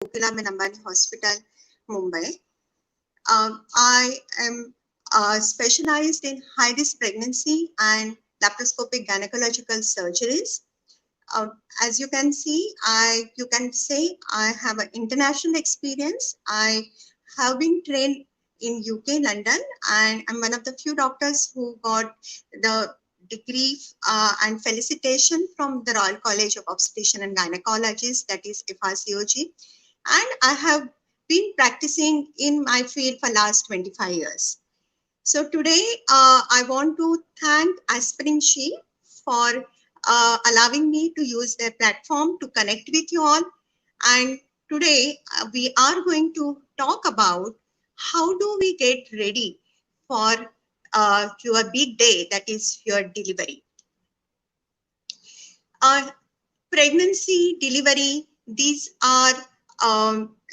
Kokilaben Hospital, Mumbai. I am specialized in high-risk pregnancy and laparoscopic gynecological surgeries. As you can see, you can say I have an international experience. I have been trained in UK, London, and I'm one of the few doctors who got the degree and felicitation from the Royal College of Obstetrician and Gynecologist, that is FRCOG. And I have been practicing in my field for last 25 years. So today, I want to thank Aspirin She for allowing me to use their platform to connect with you all. And today, we are going to talk about how do we get ready for your big day, that is your delivery. Pregnancy, delivery, these are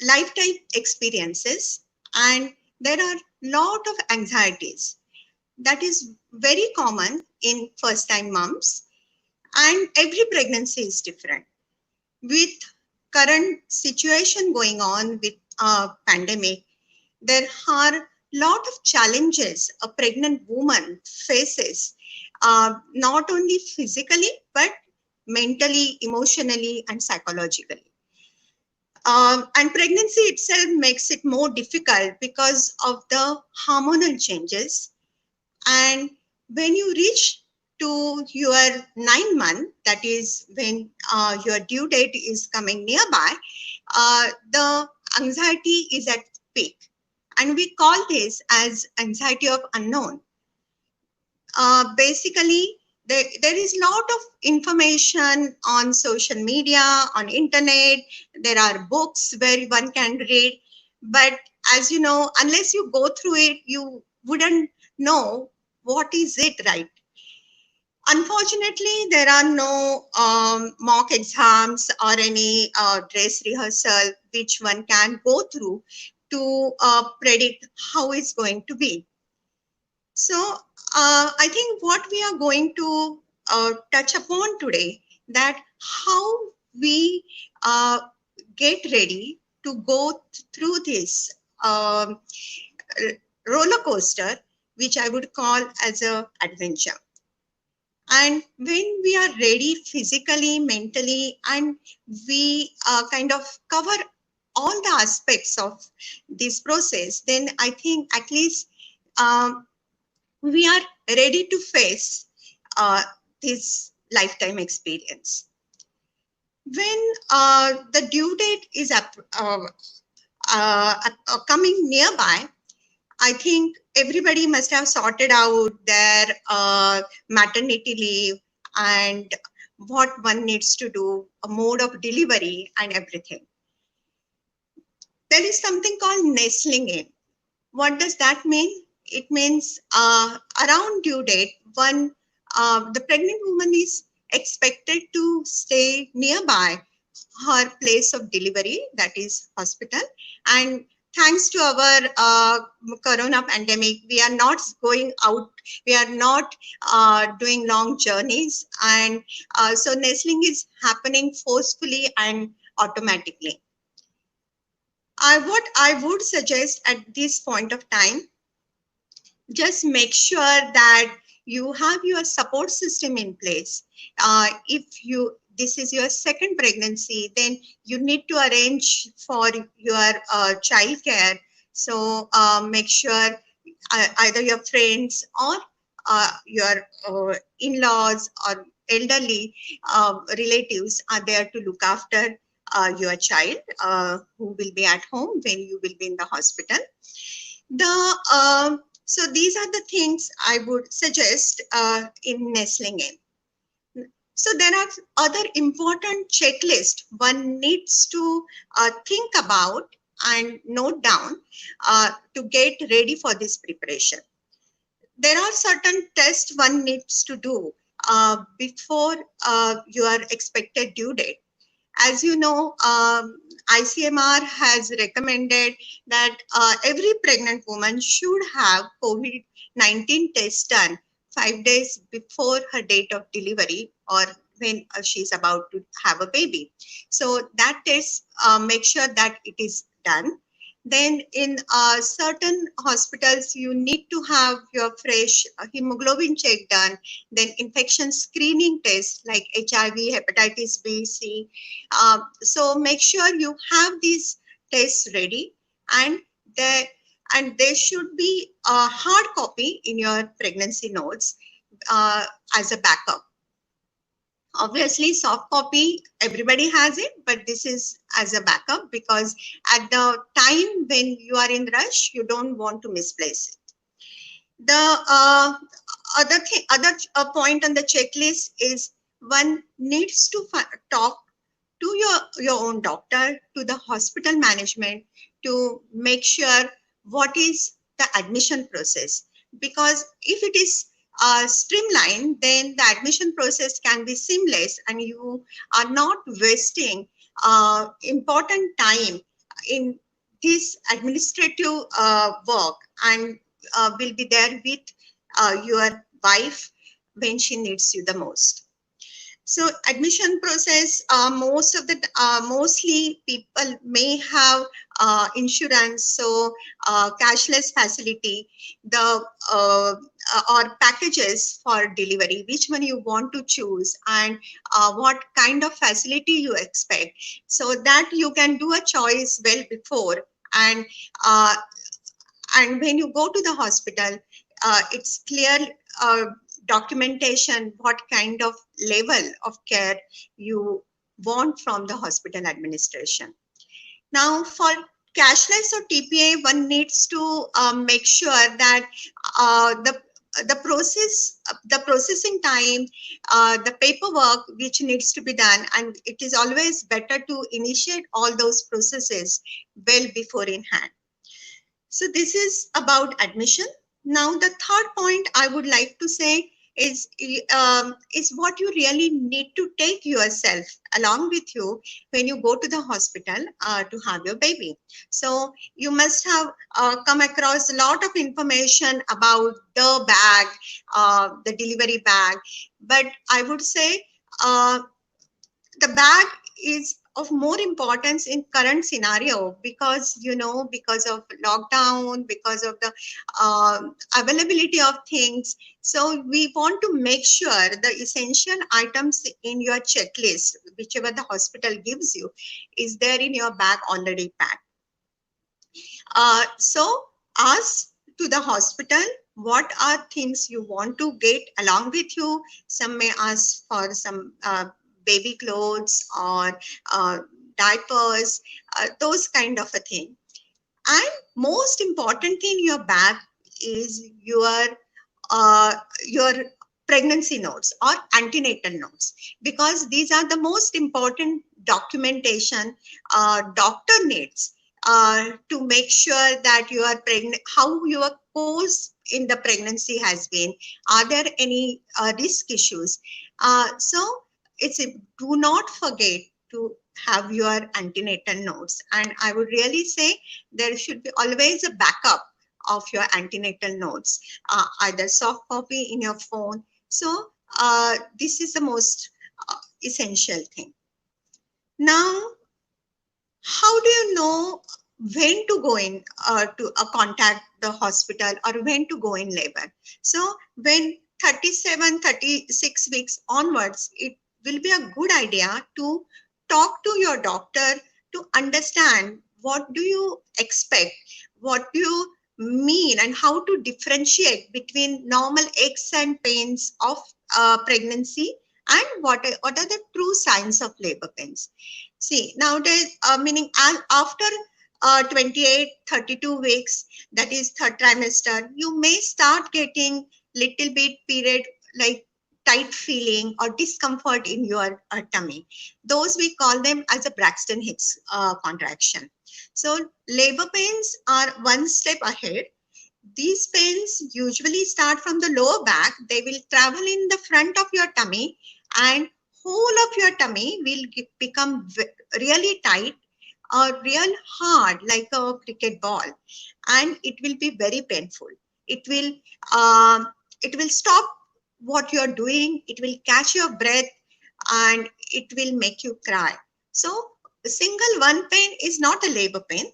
lifetime experiences, and there are lot of anxieties that is very common in first time moms, and every pregnancy is different. With current situation going on with pandemic, there are lot of challenges a pregnant woman faces, not only physically but mentally, emotionally, and psychologically. And pregnancy itself makes it more difficult because of the hormonal changes. And when you reach to your 9 month, that is when your due date is coming nearby, the anxiety is at peak. And we call this as anxiety of unknown. Basically, there is a lot of information on social media, on internet. There are books where one can read. But as you know, unless you go through it, you wouldn't know what is it, right? Unfortunately, there are no mock exams or any dress rehearsal which one can go through to predict how it's going to be. So I think what we are going to touch upon today, that how we get ready to go through this roller coaster, which I would call as a adventure. And when we are ready physically, mentally, and we kind of cover all the aspects of this process, then I think at least we are ready to face this lifetime experience. When the due date is coming nearby, I think everybody must have sorted out their maternity leave and what one needs to do, a mode of delivery and everything. There is something called nestling in. What does that mean? It means around due date, the pregnant woman is expected to stay nearby her place of delivery, that is hospital. And thanks to our corona pandemic, we are not going out, we are not doing long journeys, and so nestling is happening forcefully and automatically. What I would suggest at this point of time, just make sure that you have your support system in place. If this is your second pregnancy, then you need to arrange for your child care. So make sure either your friends or your in-laws or elderly relatives are there to look after your child who will be at home when you will be in the hospital. So these are the things I would suggest in nestling in. So there are other important checklists one needs to think about and note down to get ready for this preparation. There are certain tests one needs to do before your expected due date. As you know, ICMR has recommended that every pregnant woman should have COVID-19 test done 5 days before her date of delivery or when she's about to have a baby. So that test, make sure that it is done. Then in certain hospitals, you need to have your fresh hemoglobin check done. Then infection screening tests like HIV, hepatitis B, C. So make sure you have these tests ready, and they there should be a hard copy in your pregnancy notes as a backup. Obviously, soft copy, everybody has it, but this is as a backup, because at the time when you are in rush, you don't want to misplace it. The other point on the checklist is one needs to talk to your own doctor, to the hospital management, to make sure what is the admission process. Because if it is streamlined, then the admission process can be seamless, and you are not wasting important time in this administrative work, and will be there with your wife when she needs you the most. So admission process, mostly people may have insurance, so cashless facility, the or packages for delivery, which one you want to choose, and what kind of facility you expect, so that you can do a choice well before. And uh, and when you go to the hospital, it's clear documentation what kind of level of care you want from the hospital administration. Now, for cashless or TPA, one needs to make sure that the processing time, the paperwork which needs to be done, and it is always better to initiate all those processes well before in hand. So this is about admission. Now, the third point I would like to say is what you really need to take yourself along with you when you go to the hospital to have your baby. So you must have come across a lot of information about the bag, the delivery bag, but I would say the bag is of more importance in current scenario, because because of lockdown, because of the availability of things. So we want to make sure the essential items in your checklist, whichever the hospital gives you, is there in your bag already packed. So ask to the hospital what are things you want to get along with you. Some may ask for some baby clothes or diapers, those kind of a thing. And most important thing in your bag is your pregnancy notes or antenatal notes, because these are the most important documentation doctor needs to make sure that you are pregnant, how your course in the pregnancy has been, are there any risk issues. So it's do not forget to have your antenatal notes, and I would really say there should be always a backup of your antenatal notes, either soft copy in your phone. So this is the most essential thing. Now, how do you know when to go in to contact the hospital, or when to go in labor? So when 37, 36 weeks onwards, it will be a good idea to talk to your doctor to understand what do you expect, what do you mean, and how to differentiate between normal aches and pains of pregnancy, and what are the true signs of labor pains. See, nowadays, meaning after 28, 32 weeks, that is third trimester, you may start getting little bit period like tight feeling or discomfort in your tummy. Those we call them as a Braxton Hicks contraction. So labor pains are one step ahead. These pains usually start from the lower back. They will travel in the front of your tummy, and whole of your tummy will become really tight or real hard like a cricket ball, and it will be very painful. It will it will stop what you're doing. It will catch your breath. and it will make you cry. So single one pain is not a labor pain.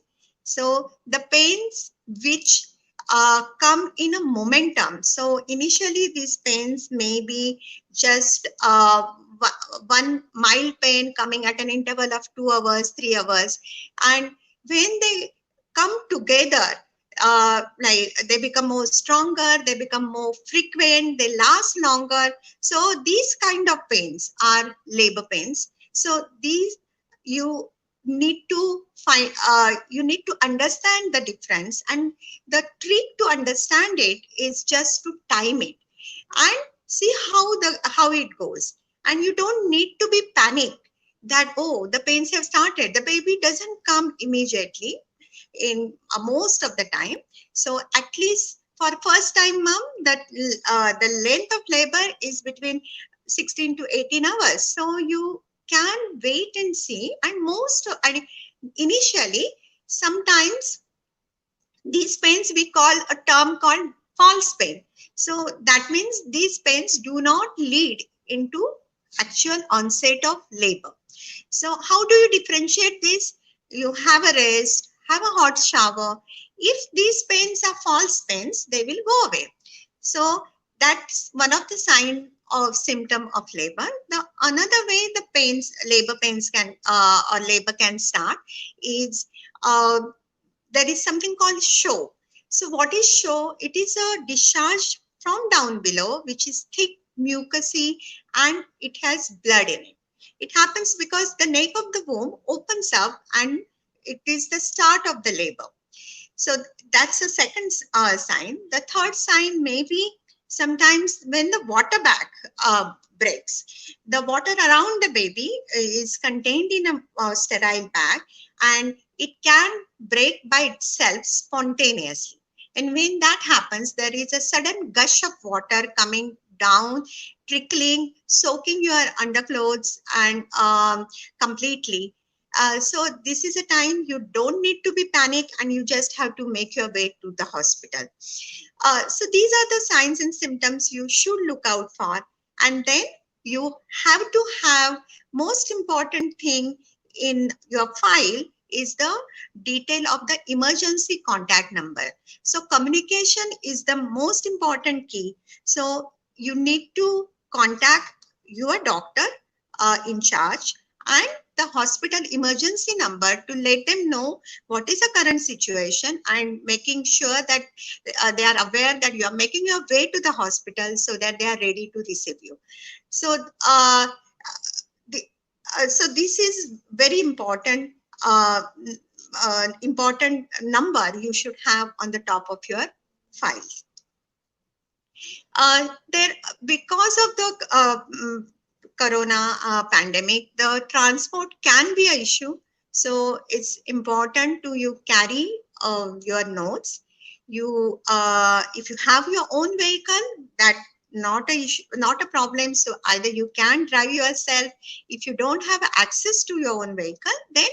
So the pains which come in a momentum. So initially these pains may be just one mild pain coming at an interval of 2 hours, 3 hours, and when they come together, like they become more stronger, they become more frequent, they last longer. So these kind of pains are labor pains. So these you need to find, you need to understand the difference, and the trick to understand it is just to time it and see how it goes. And you don't need to be panicked that, oh, the pains have started. The baby doesn't come immediately in most of the time. So at least for first time mom, that the length of labor is between 16 to 18 hours. So you can wait and see. And and initially, sometimes these pains we call a term called false pain. So that means these pains do not lead into actual onset of labor. So how do you differentiate this? You have a rest, have a hot shower. If these pains are false pains, they will go away. So that's one of the sign of symptom of labor. The another way the labor pains can or labor can start is uh, there is something called show. So what is show? It is a discharge from down below, which is thick, mucousy, and it has blood in it. It happens because the neck of the womb opens up and it is the start of the labor. So that's the second sign. The third sign may be sometimes when the water bag breaks. The water around the baby is contained in a sterile bag, and it can break by itself spontaneously. And when that happens, there is a sudden gush of water coming down, trickling, soaking your underclothes and completely. So this is a time you don't need to be panicked, and you just have to make your way to the hospital. So these are the signs and symptoms you should look out for. And then you have to have most important thing in your file is the detail of the emergency contact number. So communication is the most important key. So you need to contact your doctor in charge and the hospital emergency number to let them know what is the current situation, and making sure that they are aware that you are making your way to the hospital so that they are ready to receive you. So the, so this is very important, important number you should have on the top of your file. There, because of the corona pandemic, the transport can be an issue. So it's important to you carry your notes. You, if you have your own vehicle, that not a issue, not a problem. So either you can drive yourself. If you don't have access to your own vehicle, then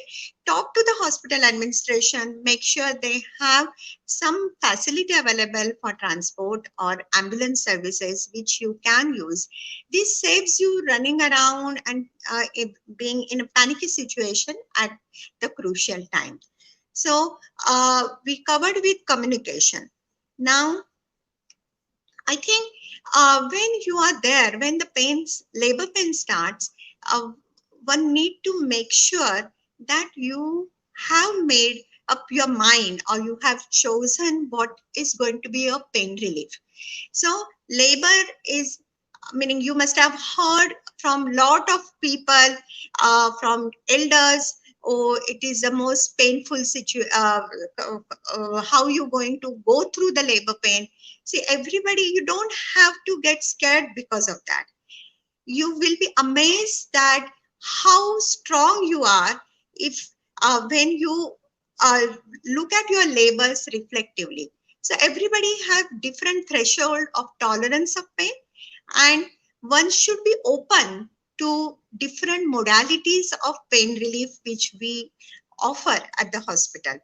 talk to the hospital administration. Make sure they have some facility available for transport or ambulance services which you can use. This saves you running around and being in a panicky situation at the crucial time. So we covered with communication. Now, I think when you are there, when the labor pain starts, one need to make sure that you have made up your mind, or you have chosen what is going to be your pain relief. So labor is, meaning you must have heard from lot of people, from elders, or it is the most painful situation, how you going to go through the labor pain. See, everybody, you don't have to get scared because of that. You will be amazed that how strong you are if when you uh, look at your labors reflectively. So everybody have different threshold of tolerance of pain, and one should be open to different modalities of pain relief which we offer at the hospital.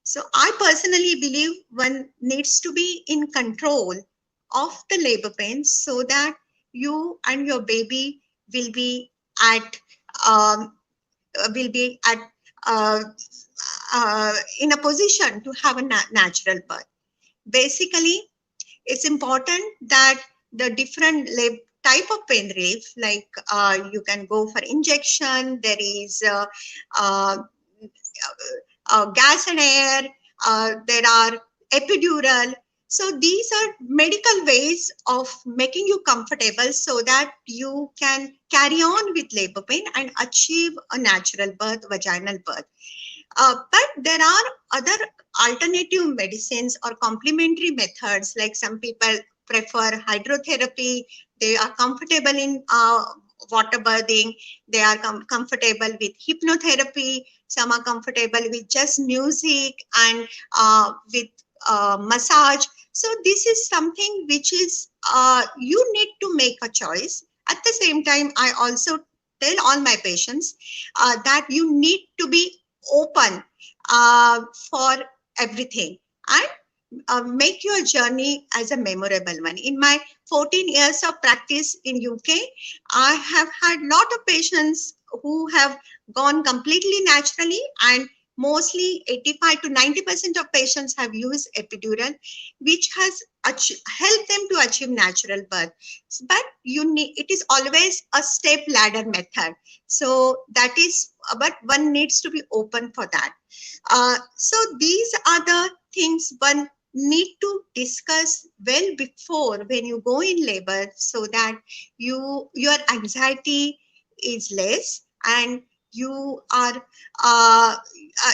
So I personally believe one needs to be in control of the labor pains so that you and your baby will be at um, will be at uh, in a position to have a natural birth. Basically, it's important that the different type of pain relief, like you can go for injection, there is uh, gas and air, there are epidural. So these are medical ways of making you comfortable so that you can carry on with labor pain and achieve a natural birth, vaginal birth. But there are other alternative medicines or complementary methods, like some people prefer hydrotherapy. They are comfortable in water bathing. They are comfortable with hypnotherapy. Some are comfortable with just music and with massage. So this is something which is you need to make a choice. At the same time, I also tell all my patients that you need to be open for everything and make your journey as a memorable one. In my 14 years of practice in UK, I have had a lot of patients who have gone completely naturally, and mostly 85 to 90% of patients have used epidural, which has helped them to achieve natural birth. But it is always a step ladder method. So that is, but one needs to be open for that. So these are the things one need to discuss well before when you go in labor, so that your anxiety is less, and uh,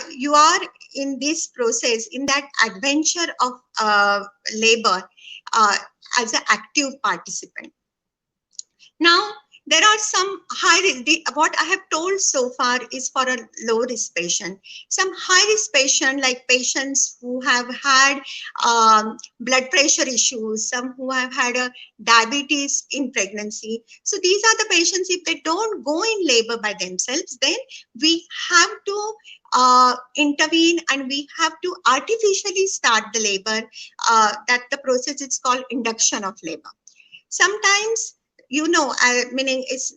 you are in this process, in that adventure of labor, uh, as an active participant. Now, there are some high risk. What I have told so far is for a low risk patient. Some high risk patient, like patients who have had blood pressure issues, some who have had a diabetes in pregnancy. So these are the patients, if they don't go in labor by themselves, then we have to intervene, and we have to artificially start the labor. That the process is called induction of labor. Sometimes, meaning it's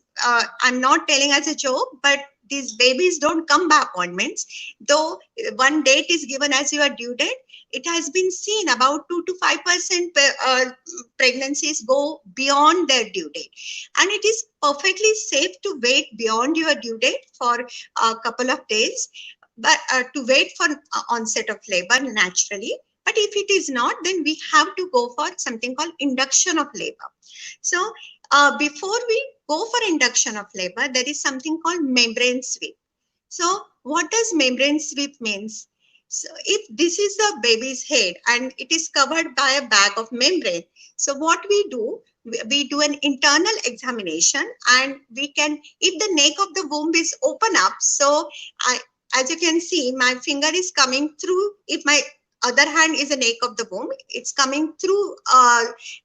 I'm not telling as a joke, but these babies don't come by appointments. Though one date is given as your due date, it has been seen about 2 to 5% pregnancies go beyond their due date, and it is perfectly safe to wait beyond your due date for a couple of days, but to wait for onset of labor naturally. But if it is not, then we have to go for something called induction of labor. So before we go for induction of labor, there is something called membrane sweep. So what does membrane sweep means? So if this is the baby's head and it is covered by a bag of membrane, so what we do, we do an internal examination, and we can, if the neck of the womb is open up, so as you can see, my finger is coming through. If my other hand is the neck of the womb, it's coming through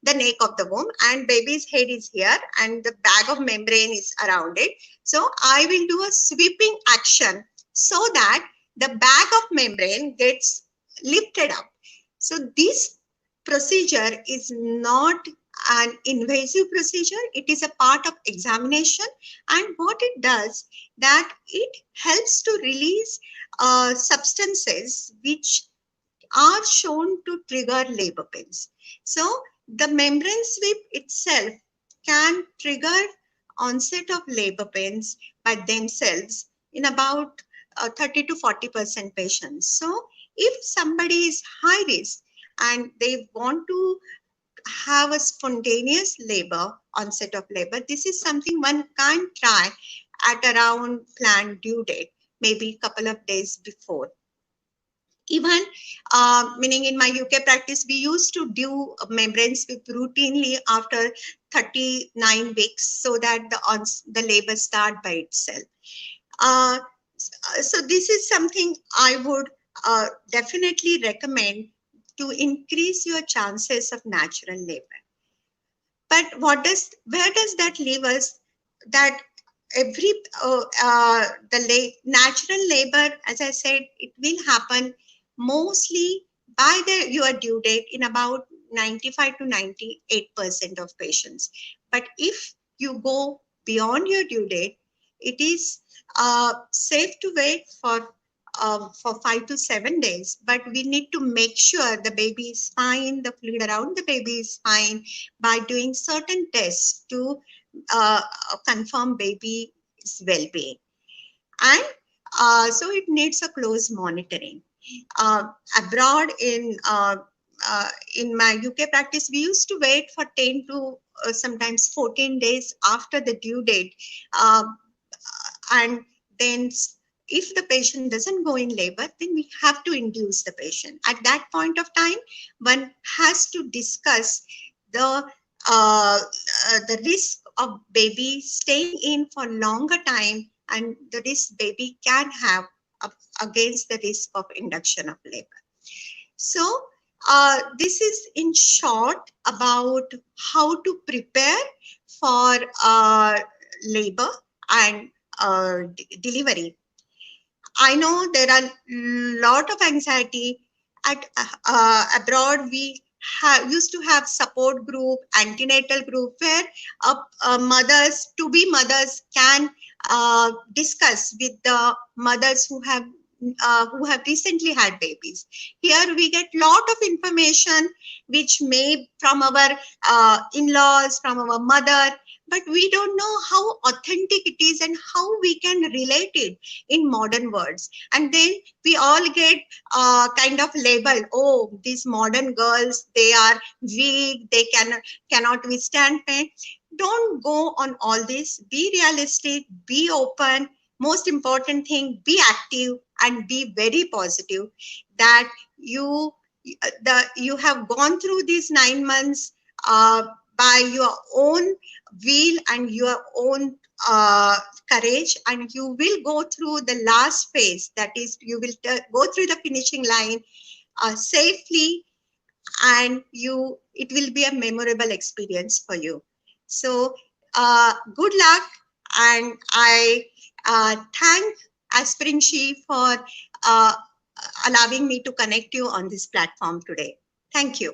the neck of the womb, and baby's head is here, and the bag of membrane is around it. So I will do a sweeping action so that the bag of membrane gets lifted up. So this procedure is not an invasive procedure. It is a part of examination, and what it does, that it helps to release substances which are shown to trigger labor pains. So the membrane sweep itself can trigger onset of labor pains by themselves in about 30 to 40% patients. So if somebody is high risk and they want to have a spontaneous labor, onset of labor, this is something one can try at around planned due date, maybe a couple of days before. Even meaning in my UK practice, we used to do membrane sweep routinely after 39 weeks, so that the labor start by itself. Uh, so this is something I would definitely recommend to increase your chances of natural labor. But where does that leave us? That every natural labor, as I said, it will happen mostly by your due date in about 95 to 98% of patients. But if you go beyond your due date, it is safe to wait for 5 to 7 days, but we need to make sure the baby is fine, the fluid around the baby is fine, by doing certain tests to uh, confirm baby's well-being. And so it needs a close monitoring. Uh, Abroad in my UK practice, we used to wait for 10 to sometimes 14 days after the due date. Uh, and then if the patient doesn't go in labor, then we have to induce the patient. At that point of time, one has to discuss the the risk of baby staying in for longer time and the risk baby can have against the risk of induction of labor. So this is in short about how to prepare for labor and delivery. I know there are a lot of anxiety at abroad. We used to have support group, antenatal group, where mothers, to be mothers, can discuss with the mothers who have recently had babies. Here we get lot of information which may from our in-laws, from our mother, but we don't know how authentic it is and how we can relate it in modern words. And then we all get kind of labeled, oh, these modern girls, they are weak, they cannot withstand pain. Don't go on all this. Be realistic, be open. Most important thing, be active and be very positive that you have gone through these 9 months by your own will and your own courage, and you will go through the last phase, that is you will go through the finishing line safely, and it will be a memorable experience for you. So good luck, and I thank Aspiring She for allowing me to connect you on this platform today. Thank you.